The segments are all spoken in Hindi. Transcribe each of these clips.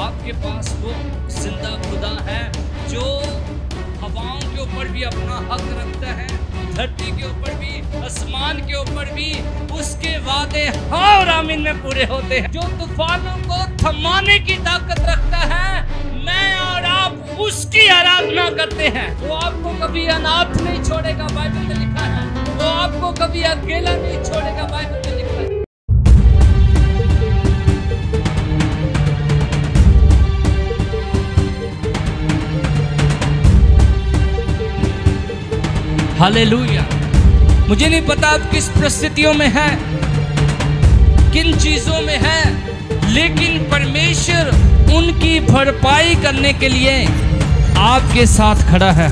आपके पास वो जिंदा खुदा है जो हवाओं के ऊपर भी अपना हक रखता है, धरती के ऊपर भी, आसमान के ऊपर भी उसके वादे हाँ और आमीन में पूरे होते हैं। जो तूफानों को थमाने की ताकत रखता है, मैं और आप उसकी आराधना करते हैं। वो आपको कभी अनाथ नहीं छोड़ेगा, बाइबल में लिखा है। वो आपको कभी अकेला नहीं छोड़ेगा, बाइबल में लिखा है। हालेलुया। मुझे नहीं पता आप किस परिस्थितियों में हैं, किन चीजों में हैं, लेकिन परमेश्वर उनकी भरपाई करने के लिए आपके साथ खड़ा है।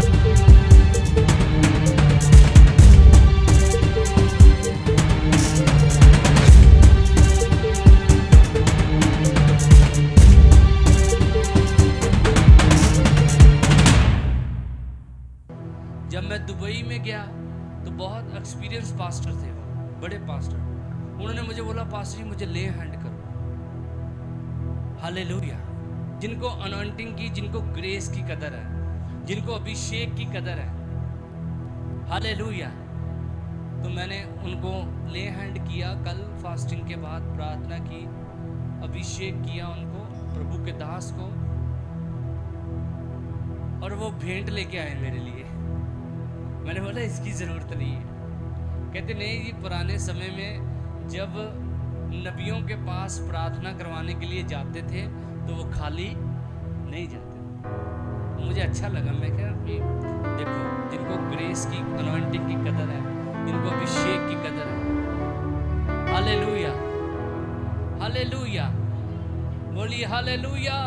जब मैं दुबई में गया तो बहुत एक्सपीरियंस पास्टर थे, वो बड़े पास्टर। उन्होंने मुझे बोला, पास्टर जी मुझे ले हैंड करो। हालेलुया। जिनको अनॉइंटिंग की, जिनको ग्रेस की कदर है, जिनको अभिषेक की कदर है, हालेलुया। तो मैंने उनको ले हैंड किया। कल फास्टिंग के बाद प्रार्थना की, अभिषेक किया उनको, प्रभु के दास को, और वो भेंट लेके आए मेरे लिए। मैंने बोला इसकी ज़रूरत नहीं है। कहते नहीं, ये पुराने समय में जब नबियों के पास प्रार्थना करवाने के लिए जाते थे तो वो खाली नहीं जाते। मुझे अच्छा लगा। मैं कहा कि देखो, जिनको ग्रेस की, अनॉइंटिंग की कदर है, जिनको अभिषेक की कदर है, हालेलुया, हालेलुया, बोलिए हालेलुया।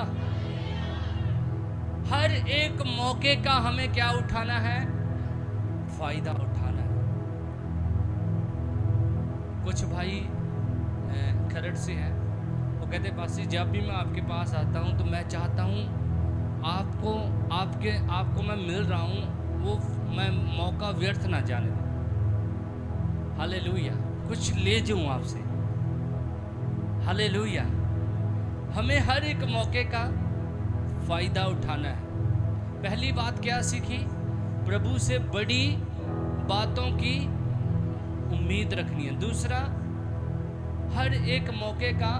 हर एक मौके का हमें क्या उठाना है? फायदा उठाना है। कुछ भाई खरड़ से हैं, वो कहते पासी जब भी मैं आपके पास आता हूँ तो मैं चाहता हूँ आपको मैं मिल रहा हूँ, वो मैं मौका व्यर्थ ना जाने दूँ। हालेलुया। कुछ ले जाऊँ आपसे। हालेलुया। हमें हर एक मौके का फायदा उठाना है। पहली बात क्या सीखी? प्रभु से बड़ी बातों की उम्मीद रखनी है। दूसरा, हर एक मौके का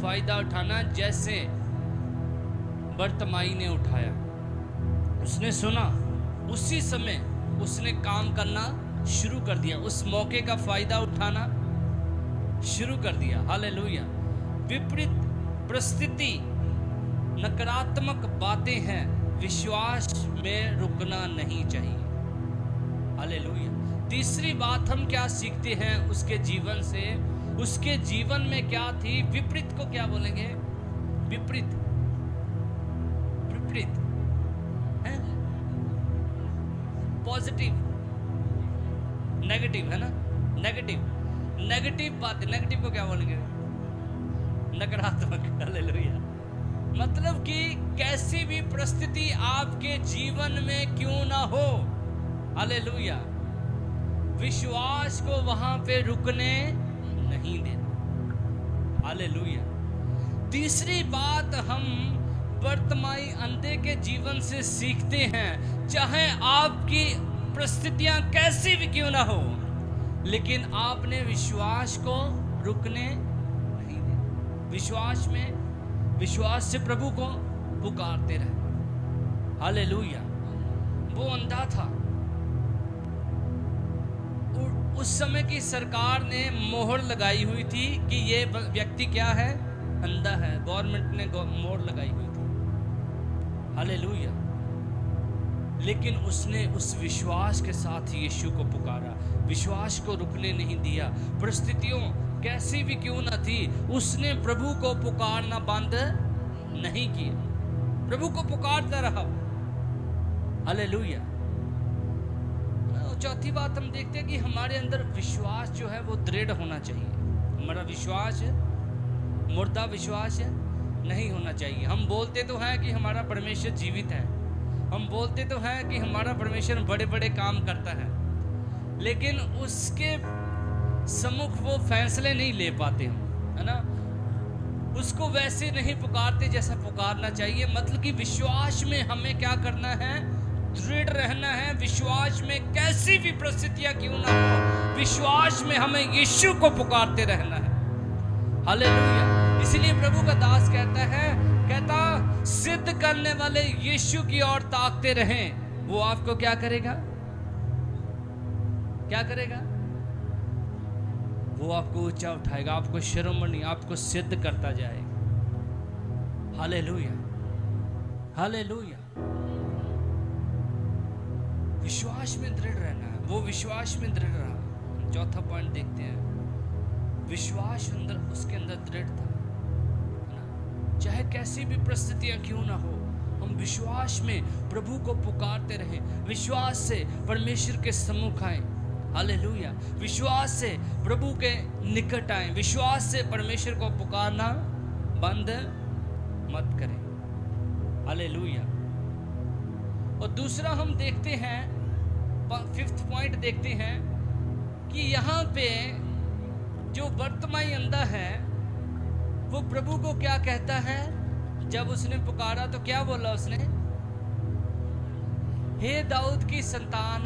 फायदा उठाना। जैसे बर्तमाई ने उठाया, उसने सुना, उसी समय उसने काम करना शुरू कर दिया, उस मौके का फायदा उठाना शुरू कर दिया। हालेलुया। विपरीत परिस्थिति, नकारात्मक बातें हैं, विश्वास में रुकना नहीं चाहिए। हालेलुया। तीसरी बात हम क्या सीखते हैं उसके जीवन से? उसके जीवन में क्या थी? विपरीत को क्या बोलेंगे? विपरीत, विपरीत है, पॉजिटिव, नेगेटिव है ना? नेगेटिव, नेगेटिव बात, नेगेटिव को क्या बोलेंगे? नकारात्मक। हालेलुया। मतलब कि कैसी भी परिस्थिति आपके जीवन में क्यों ना हो, हालेलुया, विश्वास को वहां पे रुकने नहीं देना। हालेलुया। तीसरी बात हम बर्तमाई अंधे के जीवन से सीखते हैं, चाहे आपकी परिस्थितियां कैसी भी क्यों ना हो, लेकिन आपने विश्वास को रुकने नहीं देना। विश्वास में, विश्वास से प्रभु को पुकारते रहे। हालेलुया। वो अंधा था। उस समय की सरकार ने मोहर लगाई हुई थी कि ये व्यक्ति क्या है? अंधा है। गवर्नमेंट ने मोहर लगाई हुई थी। हालेलुया। लेकिन उसने उस विश्वास के साथ यीशु को पुकारा, विश्वास को रुकने नहीं दिया। परिस्थितियों कैसी भी क्यों ना थी, उसने प्रभु को पुकारना बंद नहीं किया, प्रभु को पुकारता रहा। हालेलुया। चौथी बात हम देखते हैं कि हमारे अंदर विश्वास जो है वो दृढ़ होना चाहिए। हमारा विश्वास मुर्दा विश्वास नहीं होना चाहिए। हम बोलते तो हैं कि हमारा परमेश्वर जीवित है, हम बोलते तो हैं कि हमारा परमेश्वर बड़े बड़े काम करता है, लेकिन उसके सम्मुख वो फैसले नहीं ले पाते हम, है ना? उसको वैसे नहीं पुकारते जैसा पुकारना चाहिए। मतलब कि विश्वास में हमें क्या करना है, दृढ़ रहना है। विश्वास में कैसी भी परिस्थितियां क्यों ना हो, विश्वास में हमें यीशु को पुकारते रहना है। हालेलुया। इसलिए प्रभु का दास कहता सिद्ध करने वाले यीशु की ओर ताकते रहें। वो आपको क्या करेगा, क्या करेगा? वो आपको ऊंचा उठाएगा, आपको शिरोमणि, आपको सिद्ध करता जाएगा। Hallelujah, hallelujah. विश्वास में दृढ़ रहना है। वो विश्वास में दृढ़ रहा। चौथा पॉइंट देखते हैं, विश्वास अंदर, उसके अंदर दृढ़ था, चाहे कैसी भी परिस्थितियां क्यों ना हो, हम विश्वास में प्रभु को पुकारते रहें। विश्वास से परमेश्वर के सम्मुख आए। हालेलुया। विश्वास से प्रभु के निकट आए। विश्वास से परमेश्वर को पुकारना बंद मत करें। हालेलुया। और दूसरा हम देखते हैं, 5th पॉइंट देखते हैं कि यहाँ पे जो वर्तमान अंधा है वो प्रभु को क्या कहता है। जब उसने पुकारा तो क्या बोला उसने, हे दाऊद की संतान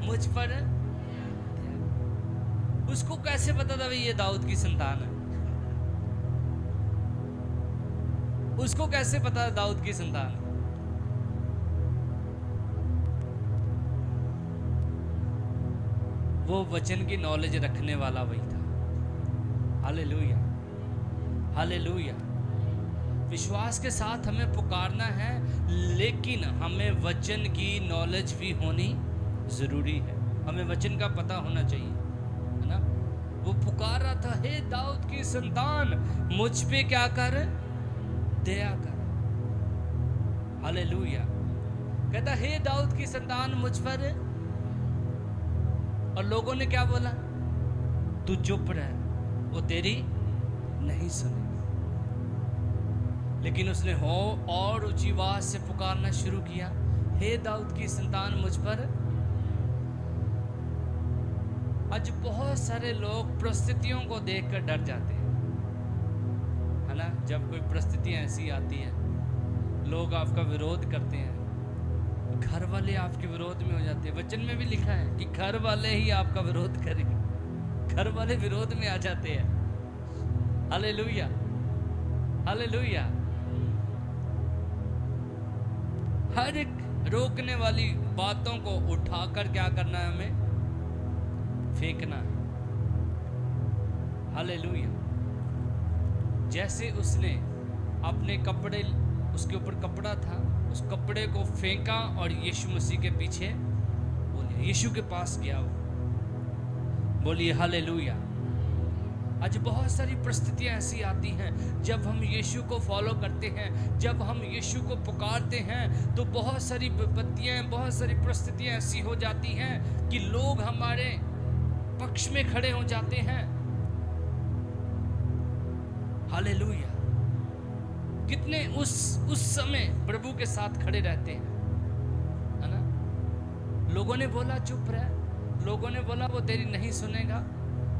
मुझ पर। उसको कैसे पता था भाई ये दाऊद की संतान है? उसको कैसे पता दाऊद की संतान? वो वचन की नॉलेज रखने वाला वही था। Hallelujah, hallelujah. विश्वास के साथ हमें पुकारना है, लेकिन हमें वचन की नॉलेज भी होनी जरूरी है। हमें वचन का पता होना चाहिए, है ना। वो पुकार रहा था, हे दाऊद की संतान मुझ पे क्या कर, दया कर। हालेलुया। कहता हे दाऊद की संतान मुझ पर। और लोगों ने क्या बोला, तू चुप रह, वो तेरी नहीं सुनेगी। लेकिन उसने हो और ऊंची आवाज से पुकारना शुरू किया, हे दाऊद की संतान मुझ पर। आज बहुत सारे लोग परिस्थितियों को देखकर डर जाते हैं, है ना। जब कोई परिस्थितियां ऐसी आती हैं, लोग आपका विरोध करते हैं, घर वाले आपके विरोध में हो जाते हैं। वचन में भी लिखा है कि घर वाले ही आपका विरोध करेंगे, घर वाले विरोध में आ जाते हैं। Hallelujah, hallelujah. हर एक रोकने वाली बातों को उठाकर क्या करना है, हमें फेंकना है। हालेलुया। जैसे उसने अपने कपड़े, उसके ऊपर कपड़ा था, उस कपड़े को फेंका और यीशु मसीह के पीछे बोलिए, यीशु के पास गया वो। बोलिए हालेलुया। आज बहुत सारी परिस्थितियां ऐसी आती हैं, जब हम यीशु को फॉलो करते हैं, जब हम यीशु को पुकारते हैं, तो बहुत सारी विपत्तियां, बहुत सारी परिस्थितियां ऐसी हो जाती हैं कि लोग हमारे पक्ष में खड़े हो जाते हैं। हालेलुया। कितने उस समय प्रभु के साथ खड़े रहते हैं, है ना। लोगों ने बोला चुप रह, लोगों ने बोला वो तेरी नहीं सुनेगा,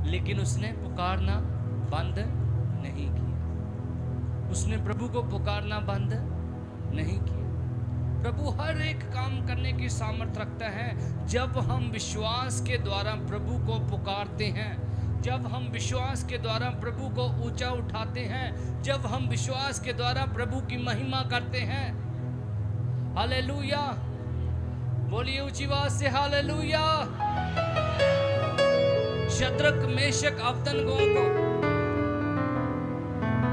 लेकिन उसने पुकारना बंद नहीं किया। उसने प्रभु को पुकारना बंद नहीं किया। प्रभु हर एक काम करने की सामर्थ रखता है जब हम विश्वास के द्वारा प्रभु को पुकारते हैं, जब हम विश्वास के द्वारा प्रभु को ऊंचा उठाते हैं, जब हम विश्वास के द्वारा प्रभु की महिमा करते हैं। हालेलुया। बोलिए ऊंची आवाज से हालेलुया। शद्रक, मेशक, अबदनगो को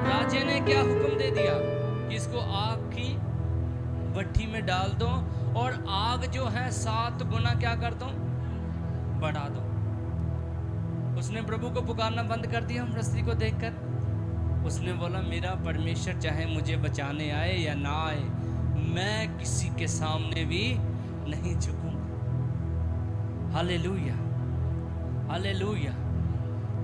राजे ने क्या हुक्म दे दिया कि इसको आग की भट्टी में डाल दो और आग जो है 7 गुना क्या कर दो, बढ़ा दो। उसने प्रभु को पुकारना बंद कर दिया रस्सी को देखकर। उसने बोला मेरा परमेश्वर चाहे मुझे बचाने आए या ना आए, मैं किसी के सामने भी नहीं झुकूंगा। Hallelujah, hallelujah.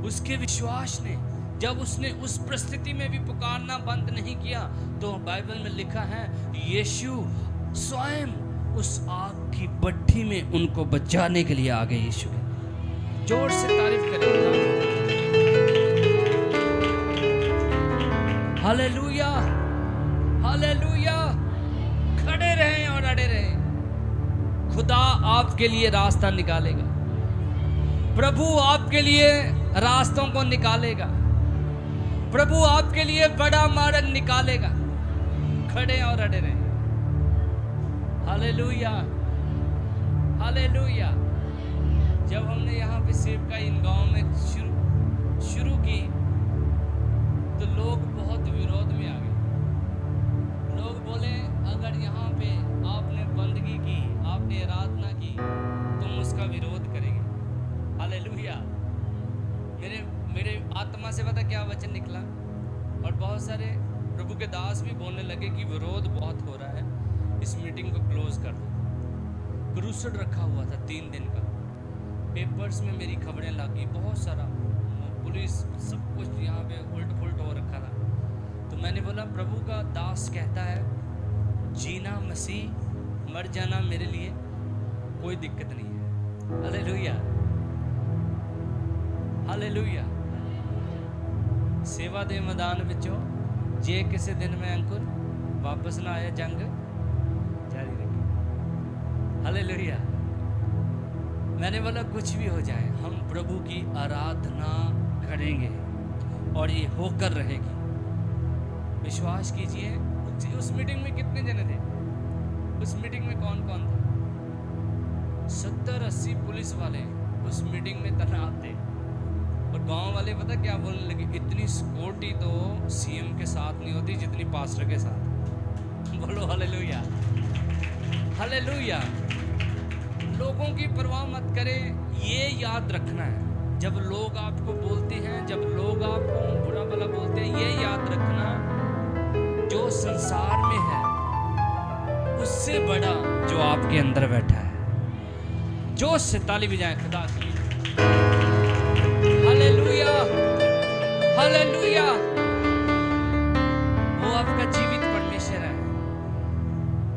उसके विश्वास ने, जब उसने उस परिस्थिति में भी पुकारना बंद नहीं किया, तो बाइबल में लिखा है यीशु स्वयं उस आग की भट्टी में उनको बचाने के लिए आ गए। यीशु के जोर से तारीफ करें। Hallelujah, hallelujah. खड़े रहें और अड़े रहें। खुदा आपके लिए रास्ता निकालेगा। प्रभु आपके लिए रास्तों को निकालेगा। प्रभु आपके लिए बड़ा मार्ग निकालेगा। खड़े और अड़े रहें। Hallelujah, hallelujah. जब हमने यहाँ पे सेवका इन गाँव में शुरू की तो लोग बहुत विरोध में आ गए। लोग बोले अगर यहाँ पे आपने बंदगी की, आपने आराधना की, तुम उसका विरोध करेंगे। हालेलुया। मेरे आत्मा से पता क्या वचन निकला, और बहुत सारे प्रभु के दास भी बोलने लगे कि विरोध बहुत हो रहा है, इस मीटिंग को क्लोज कर दो। क्रूसेड रखा हुआ था 3 दिन का, पेपर्स में मेरी खबरें लगी, बहुत सारा पुलिस सब कुछ यहाँ पे उल्ट पुल्ट हो रखा था। तो मैंने बोला प्रभु का दास कहता है जीना मसीह, मर जाना मेरे लिए कोई दिक्कत नहीं है। Hallelujah, hallelujah. सेवा दे मैदान विचों जे किसी दिन में अंकुर वापस ना आया, जंग जारी रखे। हालेलुया। मैंने बोला कुछ भी हो जाए हम प्रभु की आराधना करेंगे और ये होकर रहेगी। विश्वास कीजिए, उस मीटिंग में कितने जने थे? उस मीटिंग में कौन कौन था? 70-80 पुलिस वाले उस मीटिंग में तैनात थे। और गांव वाले पता क्या बोलने लगे, इतनी सिक्योरिटी तो सीएम के साथ नहीं होती जितनी पास्टर के साथ। बोलो हालेलुया, हालेलुया। लोगों की परवाह मत करें, ये याद रखना है। जब लोग आपको बोलते हैं, जब लोग आपको बुरा भला बोलते हैं, ये याद रखना जो संसार में है उससे बड़ा जो आपके अंदर बैठा है। जो से ताली बजाएं खुदा की। Hallelujah, hallelujah. वो आपका जीवित परमेश्वर है,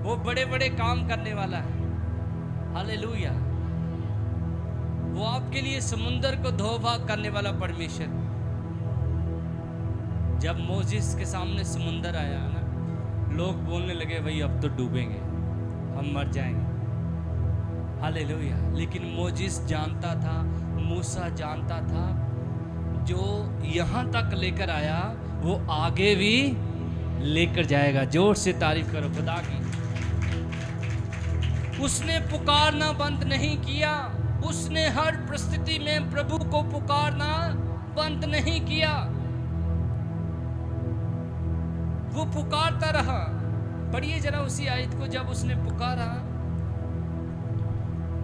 वो बड़े बड़े काम करने वाला है। हालेलुया। वो आपके लिए समुंदर को धो भाग करने वाला परमेश्वर। जब मोजिस के सामने समुंदर आया ना, लोग बोलने लगे भाई अब तो डूबेंगे, हम मर जाएंगे। हालेलुया। लेकिन मोजिस जानता था, मूसा जानता था, जो यहां तक लेकर आया वो आगे भी लेकर जाएगा। जोर से तारीफ करो खुदा की। उसने पुकारना बंद नहीं किया, उसने हर परिस्थिति में प्रभु को पुकारना बंद नहीं किया। वो पुकारता रहा। पढ़िए जरा उसी आयत को। जब उसने पुकारा,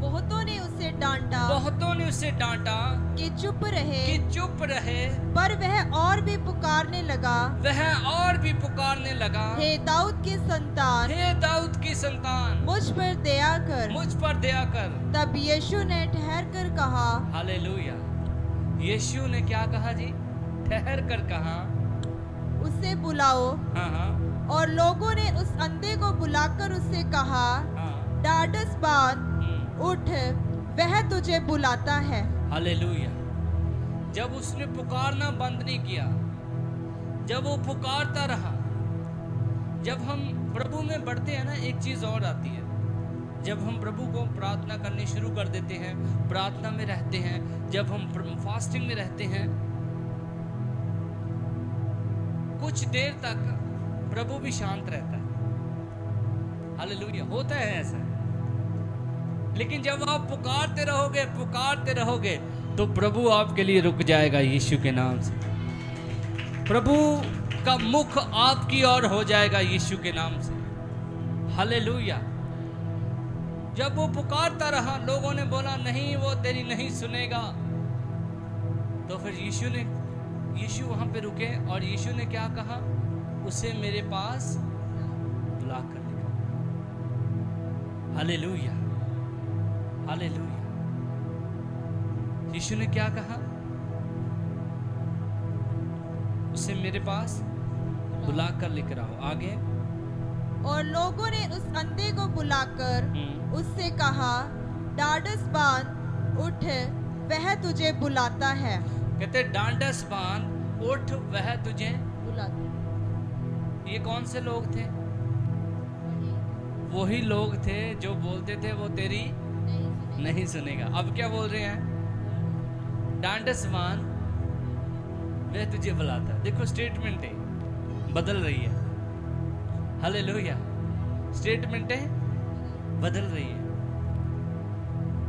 बहुतों ने उसे डांटा, बहुतों ने उसे डांटा कि चुप रहे, कि चुप रहे। पर वह और भी पुकारने लगा, वह और भी पुकारने लगा, हे दाऊद की संतान, हे दाऊद की संतान, मुझ पर दया कर, मुझ पर दया कर। तब यीशु ने ठहर कर कहा, हालेलुया। यीशु ने क्या कहा जी? ठहर कर कहा, उसे बुलाओ। हाँ हाँ और लोगों ने उस अंधे को बुलाकर उससे कहा, हाँ। ढाढ़स बांध, उठ, वह तुझे बुलाता है। हालेलुया। जब उसने पुकारना बंद नहीं किया, जब वो पुकारता रहा। जब हम प्रभु में बढ़ते हैं ना, एक चीज और आती है। जब हम प्रभु को प्रार्थना करनी शुरू कर देते हैं, प्रार्थना में रहते हैं, जब हम फास्टिंग में रहते हैं, कुछ देर तक प्रभु भी शांत रहता है। हालेलुया। होता है ऐसा। लेकिन जब आप पुकारते रहोगे तो प्रभु आपके लिए रुक जाएगा। यीशु के नाम से प्रभु का मुख आपकी ओर हो जाएगा। यीशु के नाम से। हालेलुया। जब वो पुकारता रहा, लोगों ने बोला नहीं, वो तेरी नहीं सुनेगा। तो फिर यीशु वहां पे रुके और यीशु ने क्या कहा? उसे मेरे पास बुला कर लिया। Hallelujah, hallelujah. यीशु ने क्या कहा? उसे मेरे पास बुला कर लेकर आओ। आगे। और लोगों ने उस अंधे को बुलाकर उससे कहा, ढाढ़स बांध, उठ, वह तुझे बुलाता है। कहते ढाढ़स बांध, उठ, वह तुझे ये कौन से लोग थे? वही लोग थे जो बोलते थे वो तेरी नहीं सुनेगा। अब क्या बोल रहे हैं? डांडसवान वह तुझे बुलाता है। देखो स्टेटमेंट है, बदल रही है। हालेलुया, स्टेटमेंट है, बदल रही है।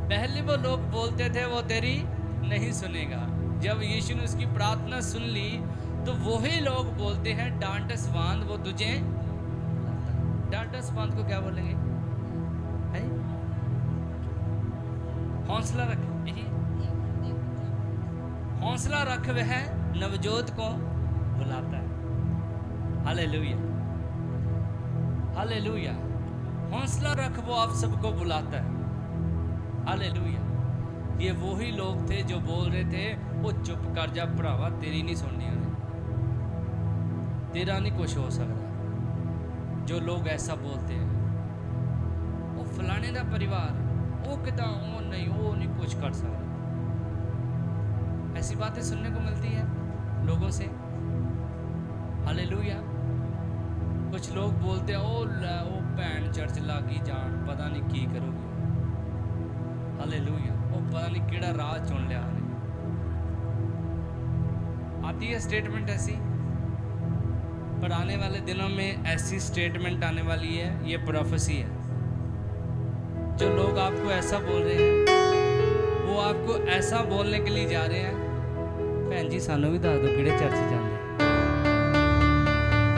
पहले वो लोग बोलते थे वो तेरी नहीं सुनेगा। जब यीशु ने उसकी प्रार्थना सुन ली तो वही लोग बोलते हैं डांडसवान वो तुझे। डांडसवान को क्या बोलेंगे? है? हौसला रख, हौसला रख वह नवजोत को बुलाता है। Hallelujah, hallelujah. हौसला रख, वो आप सबको बुलाता है। हालेलुया। ये वही लोग थे जो बोल रहे थे वो चुप कर जा भरावा, तेरी नहीं सुननी है, तेरा नहीं कुछ हो सकता। जो लोग ऐसा बोलते हैं वो फलाने का परिवार वो कितना वो नहीं कुछ कर सकता। ऐसी बातें सुनने को मिलती है लोगों से। हालेलुया। कुछ लोग बोलते हैं ओ भैन चर्च लागी जान, पता नहीं की करोगे। हालेलुया। वो पता नहीं केड़ा राह चुन लिया। आती है स्टेटमेंट ऐसी, पर आने वाले दिनों में ऐसी स्टेटमेंट आने वाली है। ये प्रोफेसी है। जो लोग आपको ऐसा बोल रहे हैं वो आपको ऐसा बोलने के लिए जा रहे हैं, भैन जी सानू भी दस दो किहड़े चर्च जांदे।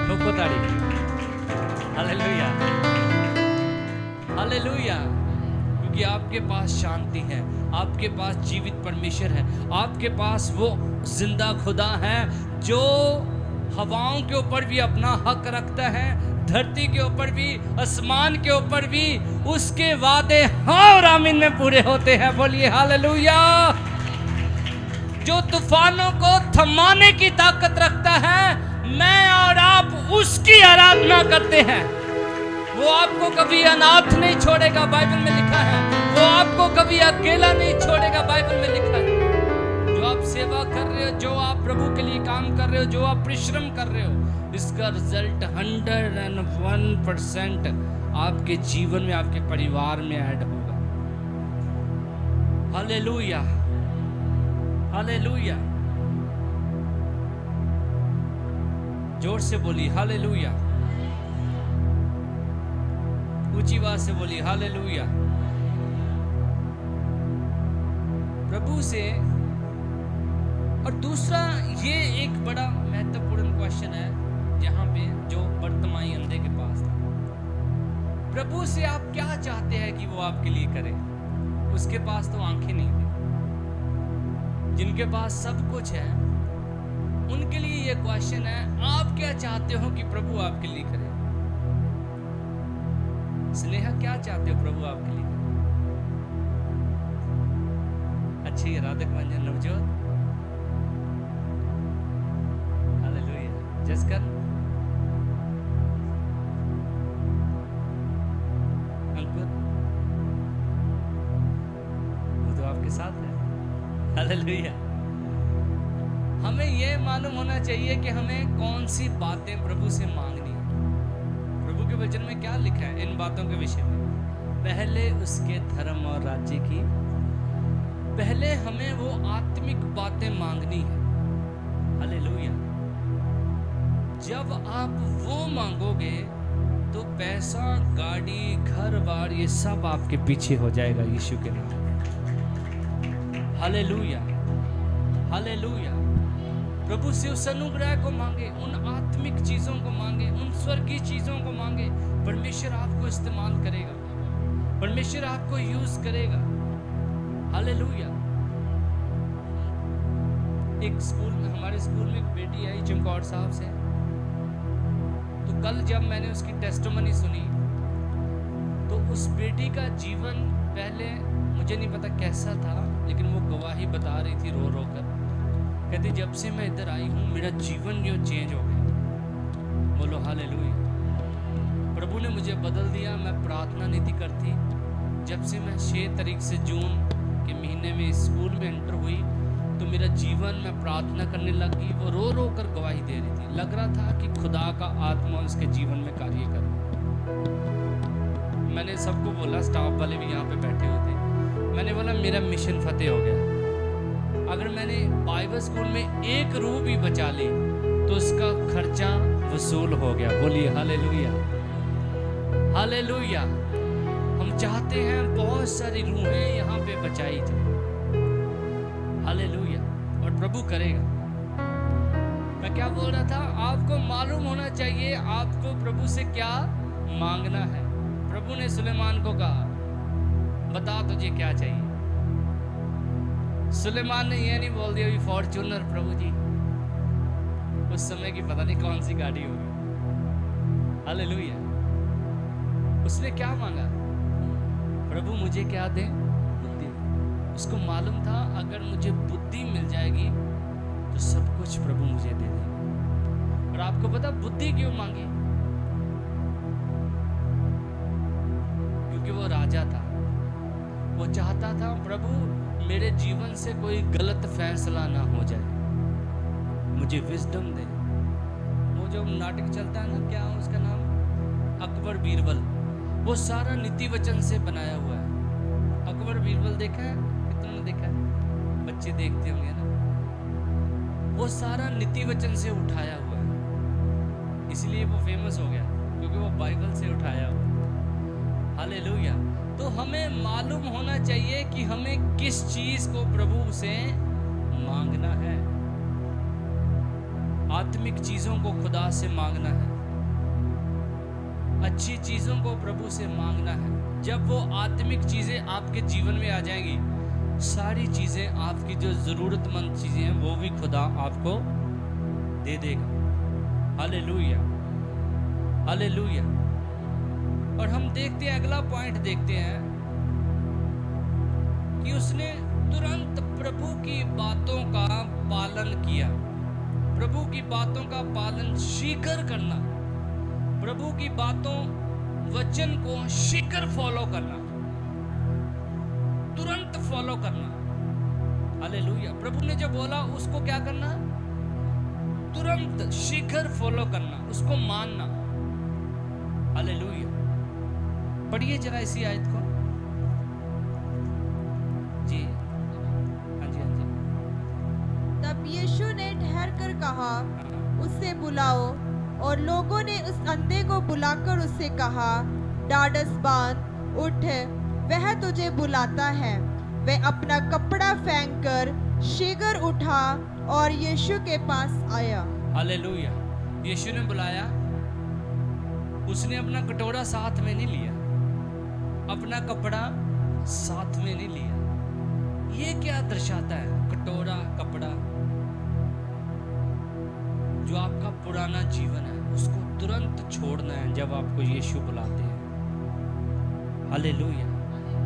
ठोको ताड़ी। Hallelujah, hallelujah. क्योंकि आपके पास शांति है, आपके पास जीवित परमेश्वर है, आपके पास वो जिंदा खुदा है जो हवाओं के ऊपर भी अपना हक रखता है, धरती के ऊपर भी, आसमान के ऊपर भी उसके वादे हाँ और आमीन में पूरे होते हैं। बोलिए हालेलुया। जो तूफानों को थमाने की ताकत रखता है, मैं और आप उसकी आराधना करते हैं। वो आपको कभी अनाथ नहीं छोड़ेगा, बाइबल में लिखा है। वो आपको कभी अकेला नहीं छोड़ेगा, बाइबल में लिखा है। जो आप सेवा कर रहे हो, जो आप प्रभु के लिए काम कर रहे हो, जो आप परिश्रम कर रहे हो, इसका रिजल्ट 101% आपके जीवन में, आपके परिवार में ऐड होगा। Hallelujah, hallelujah. जोर से बोली हालेलुया, ऊंची आवाज से बोली हालेलुया। प्रभु से। और दूसरा ये एक बड़ा महत्वपूर्ण क्वेश्चन है जहां पे जो बर्तमाई अंधे के पास था, प्रभु से आप क्या चाहते हैं कि वो आपके लिए करे? उसके पास तो आंखें नहीं थी। जिनके पास सब कुछ है उनके लिए ये क्वेश्चन है, आप क्या चाहते हो कि प्रभु आपके लिए करे? स्नेहा, क्या चाहते हो प्रभु आपके लिए? अच्छी राधिक मंजन, नवजोत, हालेलुया, जसकर, अंकुर, वो तो आपके साथ है। हालेलुया। हमें यह मालूम होना चाहिए कि हमें कौन सी बातें प्रभु से मांगनी है। प्रभु के वचन में क्या लिखा है इन बातों के विषय में? पहले उसके धर्म और राज्य की, पहले हमें वो आत्मिक बातें मांगनी है। हालेलुया। जब आप वो मांगोगे तो पैसा, गाड़ी, घर बार ये सब आपके पीछे हो जाएगा यीशु के नाम। Hallelujah, hallelujah. प्रभु से उस अनुग्रह को मांगे, उन आत्मिक चीजों को मांगे, उन स्वर्गीय चीजों को मांगे। परमेश्वर आपको इस्तेमाल करेगा, परमेश्वर आपको यूज करेगा। हालेलुया। एक स्कूल में, हमारे स्कूल में एक बेटी आई चमकौर साहब से, तो कल जब मैंने उसकी टेस्टिमनी सुनी तो उस बेटी का जीवन पहले मुझे नहीं पता कैसा था, लेकिन वो गवाही बता रही थी रो रो कर। कहती जब से मैं इधर आई हूँ मेरा जीवन जो चेंज हो गया। बोलो हालेलुया। प्रभु ने मुझे बदल दिया। मैं प्रार्थना नीति करती, जब से मैं 6 तारीख से जून के महीने में स्कूल में एंटर हुई तो मेरा जीवन में प्रार्थना करने लगी, वो रो रो कर गवाही दे रही थी। लग रहा था कि खुदा का आत्मा उसके जीवन में कार्य कर रहा है। मैंने सबको बोला, स्टाफ वाले भी यहाँ पे बैठे हुए थे, मैंने बोला मेरा मिशन फतेह हो गया। अगर मैंने बाइबल स्कूल में एक रूह भी बचा ली तो उसका खर्चा वसूल हो गया। बोलिए हालेलुया, हालेलुया। हम चाहते हैं बहुत सारी रूहें यहाँ पे बचाई जाए, हालेलुया, और प्रभु करेगा। मैं क्या बोल रहा था, आपको मालूम होना चाहिए आपको प्रभु से क्या मांगना है। प्रभु ने सुलेमान को कहा, बता तुझे क्या चाहिए। सुलेमान ने यह नहीं बोल दिया भी फॉर्च्यूनर प्रभु जी, उस समय की पता नहीं कौन सी गाड़ी होगी, हालेलुया। उसने क्या मांगा, प्रभु मुझे क्या दे, बुद्धि। उसको मालूम था अगर मुझे बुद्धि मिल जाएगी तो सब कुछ प्रभु मुझे दे देंगे। और आपको पता बुद्धि क्यों मांगी? क्योंकि वो राजा था, वो चाहता था प्रभु मेरे जीवन से कोई गलत फैसला ना हो जाए, मुझे विजडम दे। वो जो नाटक चलता है ना, क्या है उसका नाम, अकबर बीरबल, वो सारा नीति वचन से बनाया हुआ है। अकबर बीरबल देखा है? कितनों ने देखा है? बच्चे देखते होंगे ना। वो सारा नीति वचन से उठाया हुआ है, इसलिए वो फेमस हो गया, क्योंकि वो बाइबल से उठाया हुआ। हालेलुया। तो हमें मालूम होना चाहिए कि हमें किस चीज को प्रभु से मांगना है। आत्मिक चीजों को खुदा से मांगना है, अच्छी चीजों को प्रभु से मांगना है। जब वो आत्मिक चीजें आपके जीवन में आ जाएंगी, सारी चीजें आपकी जो जरूरतमंद चीजें हैं वो भी खुदा आपको दे देगा। Hallelujah, hallelujah. और हम देखते हैं, अगला पॉइंट देखते हैं कि उसने तुरंत प्रभु की बातों का पालन किया। प्रभु की बातों का पालन शीघ्र करना, प्रभु की बातों वचन को शीघ्र फॉलो करना, तुरंत फॉलो करना। हालेलुया। प्रभु ने जो बोला उसको क्या करना, तुरंत शीघ्र फॉलो करना, उसको मानना। हालेलुया। पढ़िए जरा इसी आयत को जी। हाँ जी, हाँ जी। तब यीशु ने ठहर कर कहा, उससे बुलाओ। और लोगों ने उस अंधे को बुलाकर उससे कहा, ढाढ़स बांध, उठ, वह तुझे बुलाता है। वह अपना कपड़ा फेंककर शीघ्र उठा और यीशु के पास आया। हालेलुया। यीशु ने बुलाया, उसने अपना कटोरा साथ में नहीं लिया, अपना कपड़ा साथ में नहीं लिया। ये क्या दर्शाता है? कटोरा, कपड़ा, जो आपका पुराना जीवन है उसको तुरंत छोड़ना है जब आपको यीशु बुलाते हैं। हालेलुया।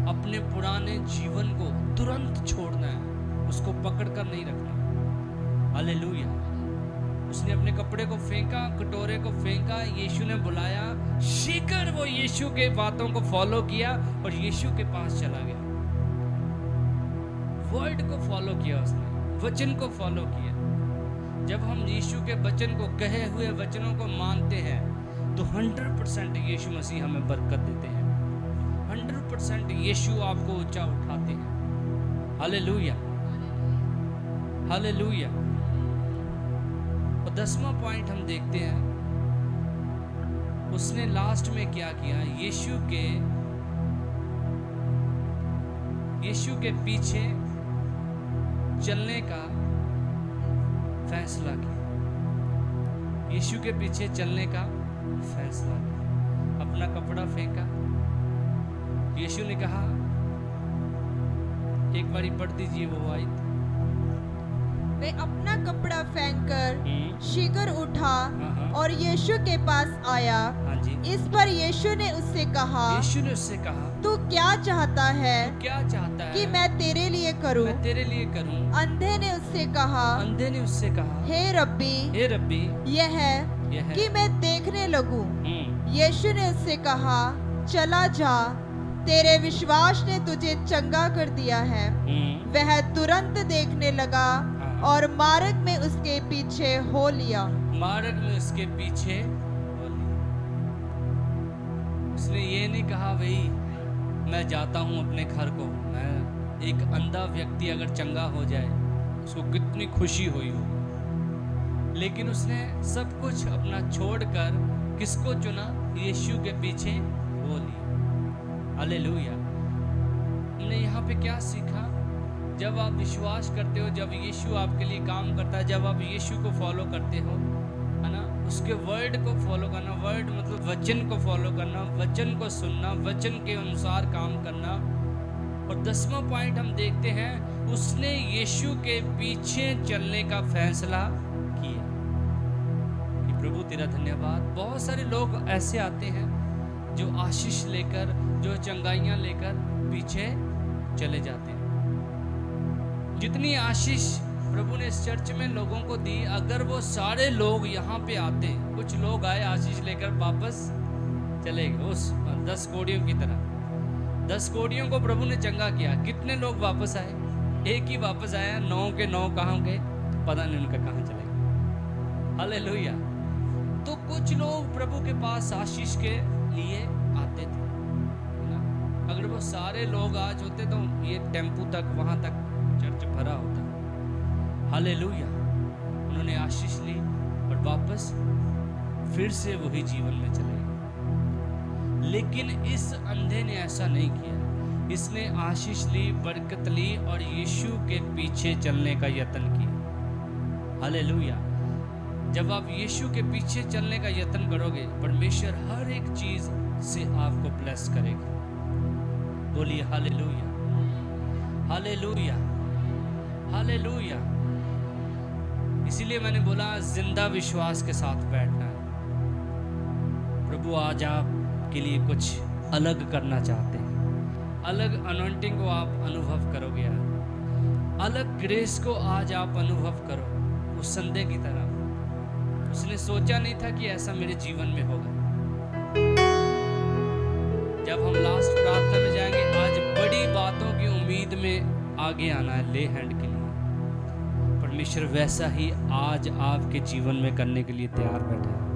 अपने पुराने जीवन को तुरंत छोड़ना है, उसको पकड़कर नहीं रखना। हालेलुया। उसने अपने कपड़े को फेंका, कटोरे को फेंका, यीशु ने बुलाया, शीघ्र वो यीशु के बातों को फॉलो किया और यीशु के पास चला गया। वर्ड को फॉलो किया उसने, वचन को फॉलो किया। जब हम यीशु के वचन को, कहे हुए वचनों को मानते हैं तो 100% यीशु मसीह हमें बरकत देते हैं। 100% यीशु आपको ऊंचा उठाते हैं। Hallelujah, hallelujah. और 10वां पॉइंट हम देखते हैं, उसने लास्ट में क्या किया, यीशु के पीछे चलने का फैसला किया। यीशु के पीछे चलने का फैसला किया। अपना कपड़ा फेंका। यीशु ने कहा, एक बारी पढ़ दीजिए वो आयत। वे अपना कपड़ा फेंककर शीघ्र उठा और यीशु के पास आया। हाँ जी। इस पर यीशु ने उससे कहा, तू क्या चाहता है? क्या चाहता है कि मैं तेरे लिए करूं? मैं तेरे लिए करूं। अंधे ने उससे कहा, हे रब्बी, यह है कि मैं देखने लगूं। यीशु ने उससे कहा, चला जा, तेरे विश्वास ने तुझे चंगा कर दिया है। वह तुरंत देखने लगा और मार्ग में उसके पीछे हो लिया। मार्ग में उसके पीछे हो लिया। उसने ये नहीं कहा भाई मैं जाता हूँ अपने घर को। मैं एक अंधा व्यक्ति अगर चंगा हो जाए उसको कितनी खुशी हुई होगी, लेकिन उसने सब कुछ अपना छोड़कर किसको चुना? यीशु के पीछे हो लिया। हालेलुया। हमने यहाँ पे क्या सीखा? जब आप विश्वास करते हो, जब यीशु आपके लिए काम करता है, जब आप यीशु को फॉलो करते हो, है ना, उसके वर्ड को फॉलो करना, वर्ड मतलब वचन को फॉलो करना, वचन को सुनना, वचन के अनुसार काम करना। और 10वां पॉइंट हम देखते हैं, उसने यीशु के पीछे चलने का फैसला किया कि प्रभु तेरा धन्यवाद। बहुत सारे लोग ऐसे आते हैं जो आशीष लेकर, जो चंगाइयाँ लेकर पीछे चले जाते हैं। जितनी आशीष प्रभु ने इस चर्च में लोगों को दी, अगर वो सारे लोग यहाँ पे आते, कुछ लोग आए आशीष लेकर वापस चले गए उस 10 कोड़ियों की तरह। 10 कोड़ियों को प्रभु ने चंगा किया, कितने लोग वापस आए? एक ही वापस आया, 9 के 9 कहाँ गए पता नहीं, उनका कहाँ चले गए। हालेलुया। तो कुछ लोग प्रभु के पास आशीष के लिए आते थे ना। अगर वो सारे लोग आज होते तो ये टेम्पू तक वहां तक चर्च भरा होता। हालेलुया। उन्होंने आशीष ली और वापस फिर से वही जीवन में चले गए। लेकिन इस अंधे ने ऐसा नहीं किया। इसने आशीष ली, बरकत ली और यीशु के पीछे चलने का यत्न किया। हालेलुया। जब आप यीशु के पीछे चलने का यत्न करोगे, परमेश्वर हर एक चीज से आपको ब्लेस करेगा। बोलिए हालेलुया, हालेलुया, हालेलुया। इसीलिए मैंने बोला जिंदा विश्वास के साथ बैठना है। प्रभु आज आपके लिए कुछ अलग करना चाहते हैं। अलग अनॉइंटिंग को आप अनुभव करोगे यार। अलग ग्रेस को आज आप अनुभव करो उस संडे की तरह। उसने सोचा नहीं था कि ऐसा मेरे जीवन में होगा। जब हम लास्ट प्रार्थना में जाएंगे, आज बड़ी बातों की उम्मीद में आगे आना है ले हैंड के लिए। परमेश्वर वैसा ही आज आपके जीवन में करने के लिए तैयार बैठा है।